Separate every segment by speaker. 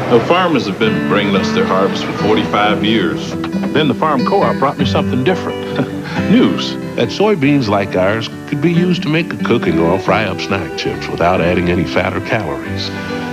Speaker 1: The farmers have been bringing us their harvest for 45 years.
Speaker 2: Then the farm co-op brought me something different. News that soybeans like ours could be used to make a cooking oil, fry up snack chips without adding any fat or calories.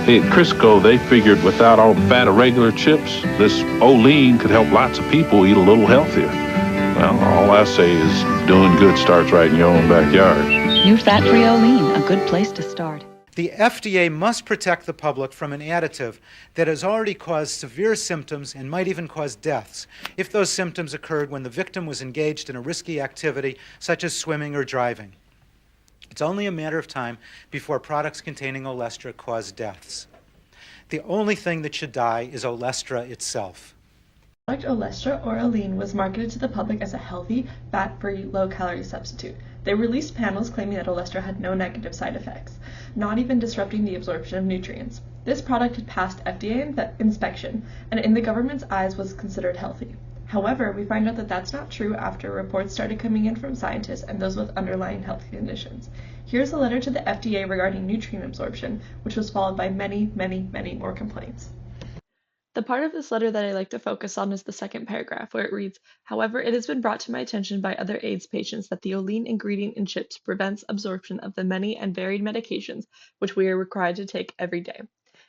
Speaker 1: Hey, at Crisco, they figured without all the fat of regular chips, this Olean could help lots of people eat a little healthier. Well, all I say is doing good starts right in your own backyard.
Speaker 3: New fat-free Olean, a good place to start.
Speaker 4: The FDA must protect the public from an additive that has already caused severe symptoms and might even cause deaths if those symptoms occurred when the victim was engaged in a risky activity such as swimming or driving. It's only a matter of time before products containing Olestra cause deaths. The only thing that should die is Olestra itself.
Speaker 5: Product Olestra or Olean was marketed to the public as a healthy, fat-free, low-calorie substitute. They released panels claiming that Olestra had no negative side effects, not even disrupting the absorption of nutrients. This product had passed FDA inspection and in the government's eyes was considered healthy. However, we find out that that's not true after reports started coming in from scientists and those with underlying health conditions. Here's a letter to the FDA regarding nutrient absorption, which was followed by many, many, many more complaints.
Speaker 6: The part of this letter that I like to focus on is the second paragraph, where it reads, "However, it has been brought to my attention by other AIDS patients that the Olean ingredient in chips prevents absorption of the many and varied medications which we are required to take every day.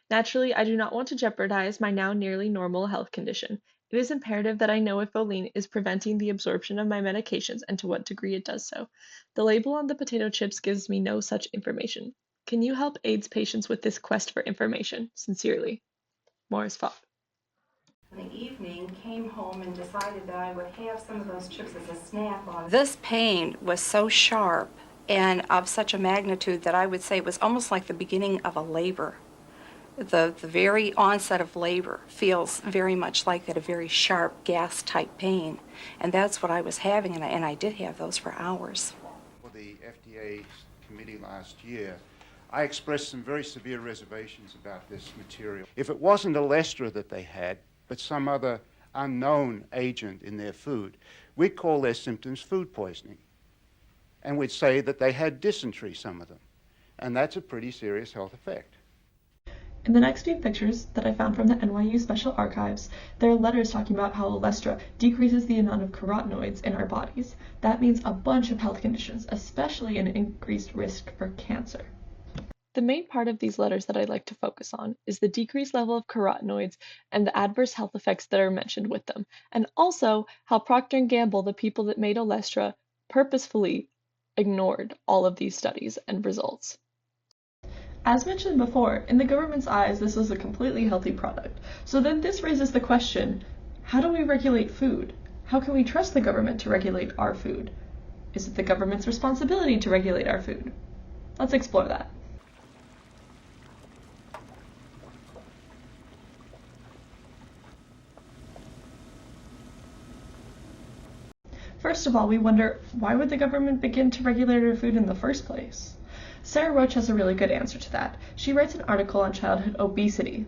Speaker 6: Naturally, I do not want to jeopardize my now nearly normal health condition. It is imperative that I know if Olean is preventing the absorption of my medications and to what degree it does so. The label on the potato chips gives me no such information. Can you help AIDS patients with this quest for information? Sincerely, Morris Fogg."
Speaker 7: In the evening, came home and decided that I would have some of those chips as a snack.
Speaker 8: This pain was so sharp and of such a magnitude that I would say it was almost like the beginning of a labor. The very onset of labor feels very much like that, a very sharp gas-type pain. And that's what I was having, and I did have those for hours.
Speaker 9: For the FDA committee last year, I expressed some very severe reservations about this material. If it wasn't Olestra that they had, but some other unknown agent in their food, we'd call their symptoms food poisoning. And we'd say that they had dysentery, some of them. And that's a pretty serious health effect.
Speaker 5: In the next few pictures that I found from the NYU Special Archives, there are letters talking about how Olestra decreases the amount of carotenoids in our bodies. That means a bunch of health conditions, especially an increased risk for cancer.
Speaker 6: The main part of these letters that I'd like to focus on is the decreased level of carotenoids and the adverse health effects that are mentioned with them, and also how Procter & Gamble, the people that made Olestra, purposefully ignored all of these studies and results.
Speaker 5: As mentioned before, in the government's eyes, this was a completely healthy product. So then this raises the question, how do we regulate food? How can we trust the government to regulate our food? Is it the government's responsibility to regulate our food? Let's explore that. First of all, we wonder, why would the government begin to regulate our food in the first place? Sarah Roache has a really good answer to that. She writes an article on childhood obesity.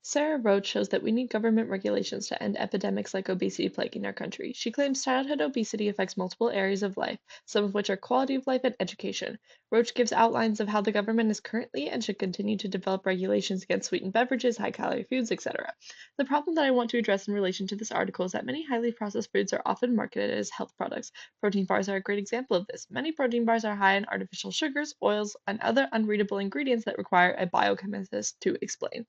Speaker 6: Sarah Roache shows that we need government regulations to end epidemics like obesity plaguing our country. She claims childhood obesity affects multiple areas of life, some of which are quality of life and education. Roache gives outlines of how the government is currently and should continue to develop regulations against sweetened beverages, high-calorie foods, etc. The problem that I want to address in relation to this article is that many highly processed foods are often marketed as health products. Protein bars are a great example of this. Many protein bars are high in artificial sugars, oils, and other unreadable ingredients that require a biochemist to explain.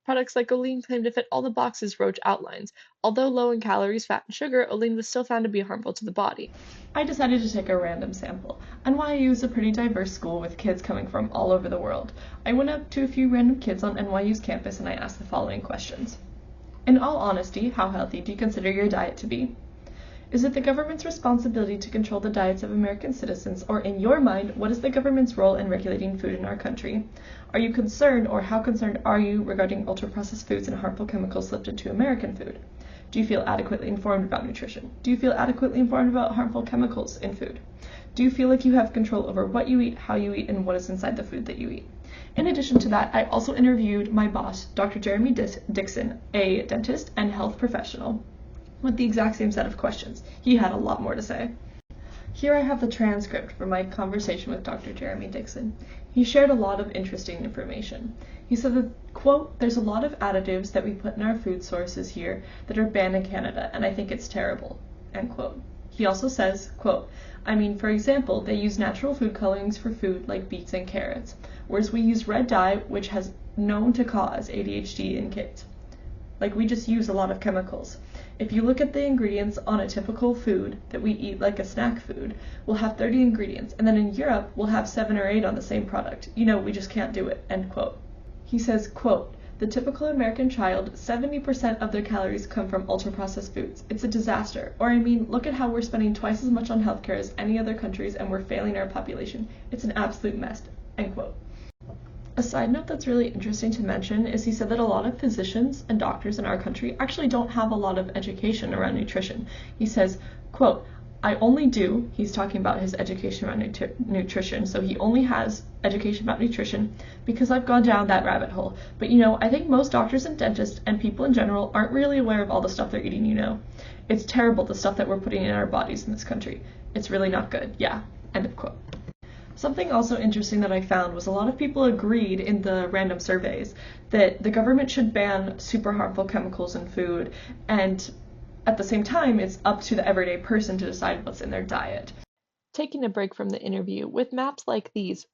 Speaker 6: Products like Olean claim to fit all the boxes Roache outlines. Although low in calories, fat, and sugar, Olean was still found to be harmful to the body.
Speaker 5: I decided to take a random sample. NYU is a pretty diverse school with kids coming from all over the world. I went up to a few random kids on NYU's campus and I asked the following questions. In all honesty, how healthy do you consider your diet to be? Is it the government's responsibility to control the diets of American citizens, or in your mind, what is the government's role in regulating food in our country? Are you concerned, or how concerned are you regarding ultra-processed foods and harmful chemicals slipped into American food? Do you feel adequately informed about nutrition? Do you feel adequately informed about harmful chemicals in food? Do you feel like you have control over what you eat, how you eat, and what is inside the food that you eat? In addition to that, I also interviewed my boss, Dr. Jeremy Dixon, a dentist and health professional, with the exact same set of questions. He had a lot more to say. Here I have the transcript from my conversation with Dr. Jeremy Dixon. He shared a lot of interesting information. He said that, quote, "There's a lot of additives that we put in our food sources here that are banned in Canada, and I think it's terrible," end quote. He also says, quote, "I mean, for example, they use natural food colorings for food like beets and carrots, whereas we use red dye, which has known to cause ADHD in kids. Like, we just use a lot of chemicals. If you look at the ingredients on a typical food that we eat like a snack food, we'll have 30 ingredients, and then in Europe, we'll have 7 or 8 on the same product. You know, we just can't do it," end quote. He says, quote, "The typical American child, 70% of their calories come from ultra-processed foods. It's a disaster. Or I mean, look at how we're spending twice as much on healthcare as any other countries, and we're failing our population. It's an absolute mess," end quote. A side note that's really interesting to mention is he said that a lot of physicians and doctors in our country actually don't have a lot of education around nutrition. He says, quote, "I only do," he's talking about his education around nutrition, so he only has education about nutrition because I've gone down that rabbit hole. But you know, I think most doctors and dentists and people in general aren't really aware of all the stuff they're eating, you know. It's terrible, the stuff that we're putting in our bodies in this country. It's really not good. Yeah, end of quote. Something also interesting that I found was a lot of people agreed in the random surveys that the government should ban super harmful chemicals in food, and at the same time, it's up to the everyday person to decide what's in their diet.
Speaker 6: Taking a break from the interview, with maps like these,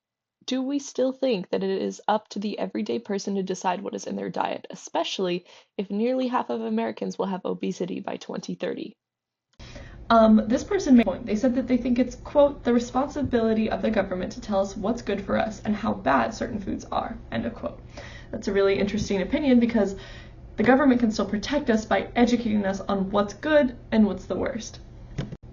Speaker 6: do we still think that it is up to the everyday person to decide what is in their diet, especially if nearly half of Americans will have obesity by 2030?
Speaker 5: This person made a point. They said that they think it's, quote, "the responsibility of the government to tell us what's good for us and how bad certain foods are," end of quote. That's a really interesting opinion because the government can still protect us by educating us on what's good and what's the worst.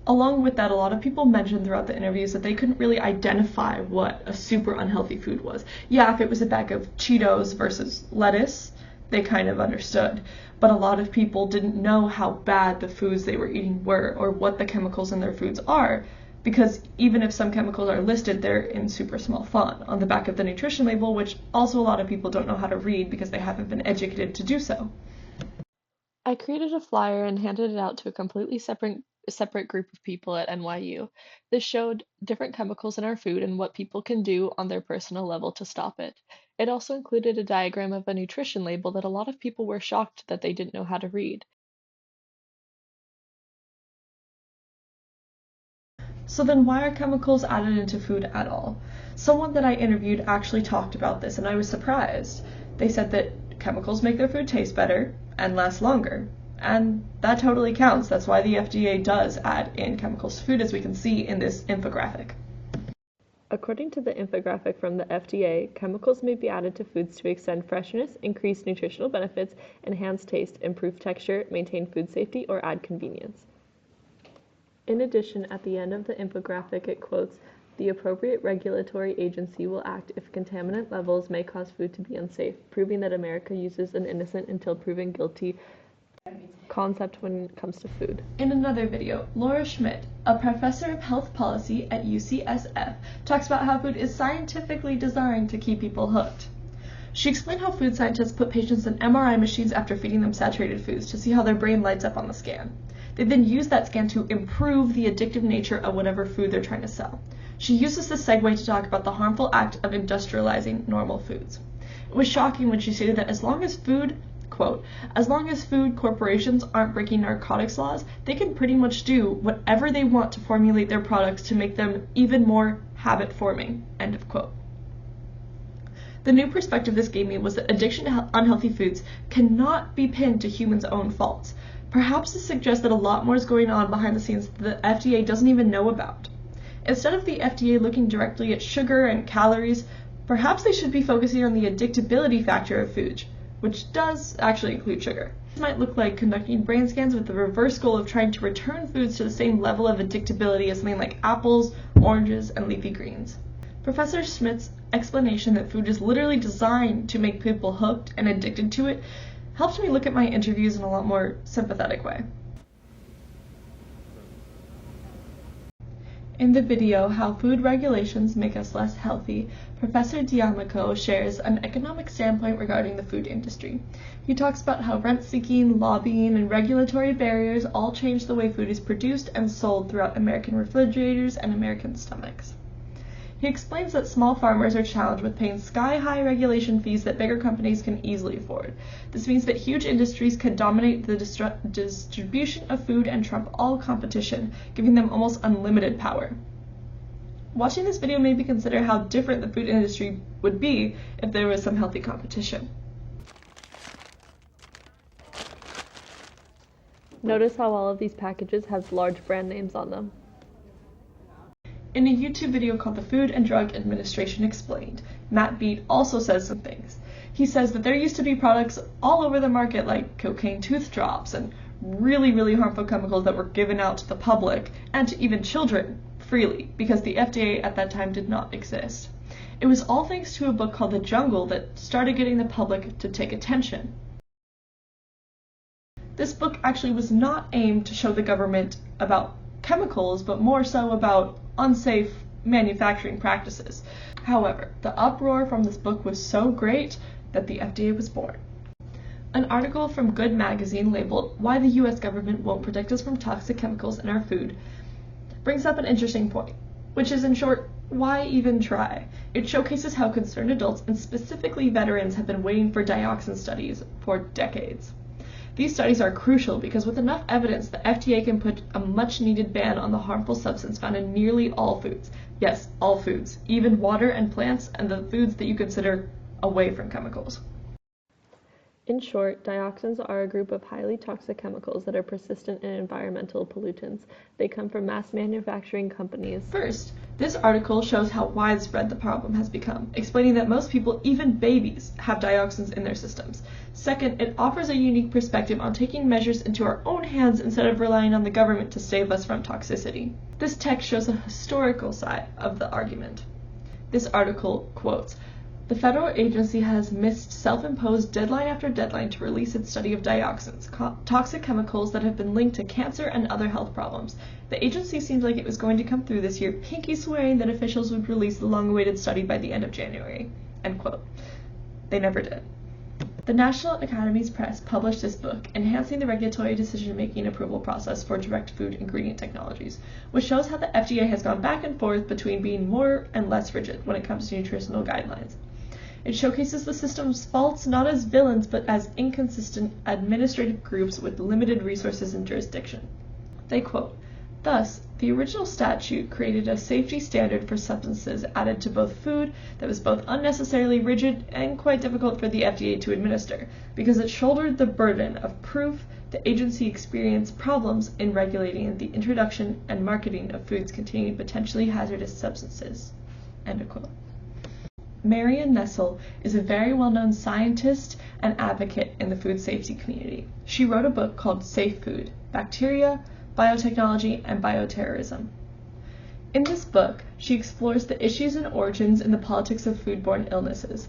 Speaker 5: Along with that, a lot of people mentioned throughout the interviews that they couldn't really identify what a super unhealthy food was. Yeah, if it was a bag of Cheetos versus lettuce, they kind of understood. But a lot of people didn't know how bad the foods they were eating were or what the chemicals in their foods are, because even if some chemicals are listed, they're in super small font on the back of the nutrition label, which also a lot of people don't know how to read because they haven't been educated to do so.
Speaker 6: I created a flyer and handed it out to a completely separate group of people at NYU. This showed different chemicals in our food and what people can do on their personal level to stop it. It also included a diagram of a nutrition label that a lot of people were shocked that they didn't know how to read.
Speaker 5: So then why are chemicals added into food at all? Someone that I interviewed actually talked about this, and I was surprised. They said that chemicals make their food taste better and last longer. And that totally counts. That's why the FDA does add in chemicals to food, as we can see in this infographic.
Speaker 6: According to the infographic from the FDA, chemicals may be added to foods to extend freshness, increase nutritional benefits, enhance taste, improve texture, maintain food safety, or add convenience. In addition, at the end of the infographic, it quotes, "The appropriate regulatory agency will act if contaminant levels may cause food to be unsafe, proving that America uses an innocent until proven guilty concept when it comes to food."
Speaker 5: In another video, Laura Schmidt, a professor of health policy at UCSF, talks about how food is scientifically designed to keep people hooked. She explained how food scientists put patients in MRI machines after feeding them saturated foods to see how their brain lights up on the scan. They then use that scan to improve the addictive nature of whatever food they're trying to sell. She uses this segue to talk about the harmful act of industrializing normal foods. It was shocking when she stated that as long as food, quote, "as long as food corporations aren't breaking narcotics laws, they can pretty much do whatever they want to formulate their products to make them even more habit-forming," end of quote. The new perspective this gave me was that addiction to unhealthy foods cannot be pinned to humans' own faults. Perhaps this suggests that a lot more is going on behind the scenes that the FDA doesn't even know about. Instead of the FDA looking directly at sugar and calories, perhaps they should be focusing on the addictability factor of food, which does actually include sugar. This might look like conducting brain scans with the reverse goal of trying to return foods to the same level of addictability as something like apples, oranges, and leafy greens. Professor Schmidt's explanation that food is literally designed to make people hooked and addicted to it helped me look at my interviews in a lot more sympathetic way. In the video, How Food Regulations Make Us Less Healthy, Professor D'Amico shares an economic standpoint regarding the food industry. He talks about how rent-seeking, lobbying, and regulatory barriers all change the way food is produced and sold throughout American refrigerators and American stomachs. He explains that small farmers are challenged with paying sky-high regulation fees that bigger companies can easily afford. This means that huge industries can dominate the distribution of food and trump all competition, giving them almost unlimited power. Watching this video made me consider how different the food industry would be if there was some healthy competition.
Speaker 6: Notice how all of these packages have large brand names on them.
Speaker 5: In a YouTube video called The Food and Drug Administration Explained, Matt Beat also says some things. He says that there used to be products all over the market like cocaine tooth drops and really harmful chemicals that were given out to the public and to even children freely because the FDA at that time did not exist. It was all thanks to a book called The Jungle that started getting the public to take attention. This book actually was not aimed to show the government about chemicals, but more so about unsafe manufacturing practices. However, the uproar from this book was so great that the FDA was born. An article from Good magazine labeled Why the US Government Won't Protect Us from Toxic Chemicals in Our Food brings up an interesting point, which is in short, why even try? It showcases how concerned adults and specifically veterans have been waiting for dioxin studies for decades. These studies are crucial because with enough evidence, the FDA can put a much-needed ban on the harmful substance found in nearly all foods. Yes, all foods, even water and plants and the foods that you consider away from chemicals.
Speaker 6: In short, dioxins are a group of highly toxic chemicals that are persistent in environmental pollutants. They come from mass manufacturing companies.
Speaker 5: First, this article shows how widespread the problem has become, explaining that most people, even babies, have dioxins in their systems. Second, it offers a unique perspective on taking measures into our own hands instead of relying on the government to save us from toxicity. This text shows a historical side of the argument. This article quotes, "The federal agency has missed self-imposed deadline after deadline to release its study of dioxins, toxic chemicals that have been linked to cancer and other health problems. The agency seems like it was going to come through this year, pinky swearing that officials would release the long-awaited study by the end of January." End quote. They never did. The National Academies Press published this book, Enhancing the Regulatory Decision-Making Approval Process for Direct Food Ingredient Technologies, which shows how the FDA has gone back and forth between being more and less rigid when it comes to nutritional guidelines. It showcases the system's faults not as villains but as inconsistent administrative groups with limited resources and jurisdiction. They quote, "Thus, the original statute created a safety standard for substances added to both food that was both unnecessarily rigid and quite difficult for the FDA to administer. Because it shouldered the burden of proof, the agency experienced problems in regulating the introduction and marketing of foods containing potentially hazardous substances." End quote. Marion Nestle is a very well-known scientist and advocate in the food safety community. She wrote a book called Safe Food: Bacteria, Biotechnology, and Bioterrorism. In this book, she explores the issues and origins in the politics of foodborne illnesses,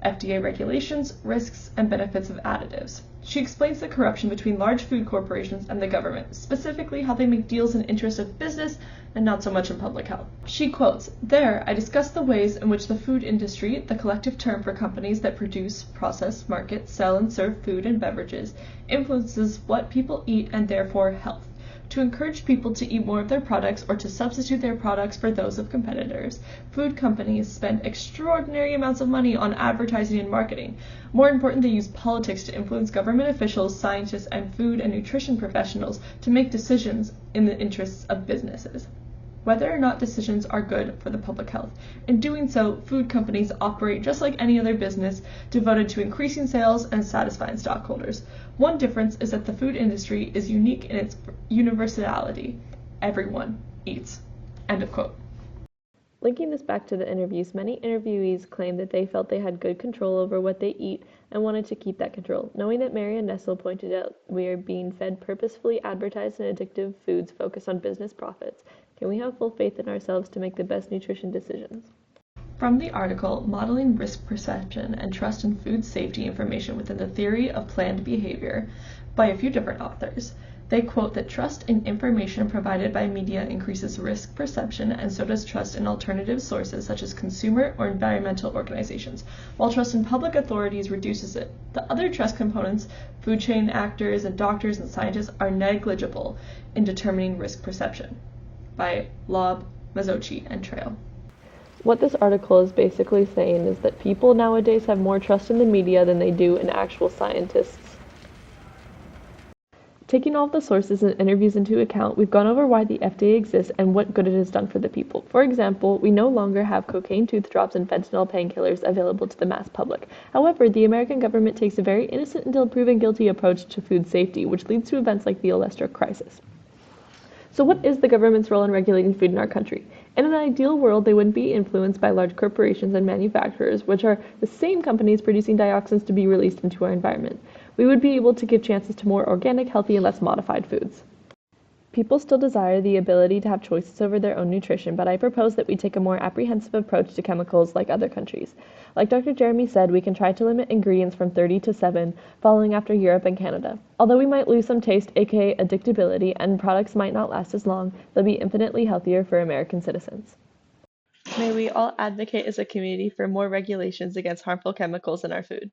Speaker 5: FDA regulations, risks, and benefits of additives. She explains the corruption between large food corporations and the government, specifically how they make deals in the interest of business and not so much in public health. She quotes, "There, I discuss the ways in which the food industry, the collective term for companies that produce, process, market, sell, and serve food and beverages, influences what people eat and therefore health. To encourage people to eat more of their products or to substitute their products for those of competitors, food companies spend extraordinary amounts of money on advertising and marketing. More important, they use politics to influence government officials, scientists, and food and nutrition professionals to make decisions in the interests of businesses, whether or not decisions are good for the public health. In doing so, food companies operate just like any other business, devoted to increasing sales and satisfying stockholders. One difference is that the food industry is unique in its universality. Everyone eats." End of quote.
Speaker 6: Linking this back to the interviews, many interviewees claimed that they felt they had good control over what they eat and wanted to keep that control. Knowing that Marion Nestle pointed out we are being fed purposefully advertised and addictive foods focused on business profits, can we have full faith in ourselves to make the best nutrition decisions?
Speaker 5: From the article, Modeling Risk Perception and Trust in Food Safety Information Within the Theory of Planned Behavior, by a few different authors, They quote that trust in information provided by media increases risk perception, and so does trust in alternative sources such as consumer or environmental organizations, while trust in public authorities reduces it. The other trust components, food chain actors and doctors and scientists, are negligible in determining risk perception. By Lobb, Mazzocchi, and Traill.
Speaker 6: What this article is basically saying is that people nowadays have more trust in the media than they do in actual scientists. Taking all of the sources and interviews into account, we've gone over why the FDA exists and what good it has done for the people. For example, we no longer have cocaine tooth drops and fentanyl painkillers available to the mass public. However, the American government takes a very innocent until proven guilty approach to food safety, which leads to events like the Olestra crisis. So what is the government's role in regulating food in our country? In an ideal world, they wouldn't be influenced by large corporations and manufacturers, which are the same companies producing dioxins to be released into our environment. We would be able to give chances to more organic, healthy, and less modified foods. People still desire the ability to have choices over their own nutrition, but I propose that we take a more apprehensive approach to chemicals like other countries. Like Dr. Jeremy said, we can try to limit ingredients from 30 to 7, following after Europe and Canada. Although we might lose some taste, aka addictability, and products might not last as long, they'll be infinitely healthier for American citizens. May we all advocate as a community for more regulations against harmful chemicals in our food.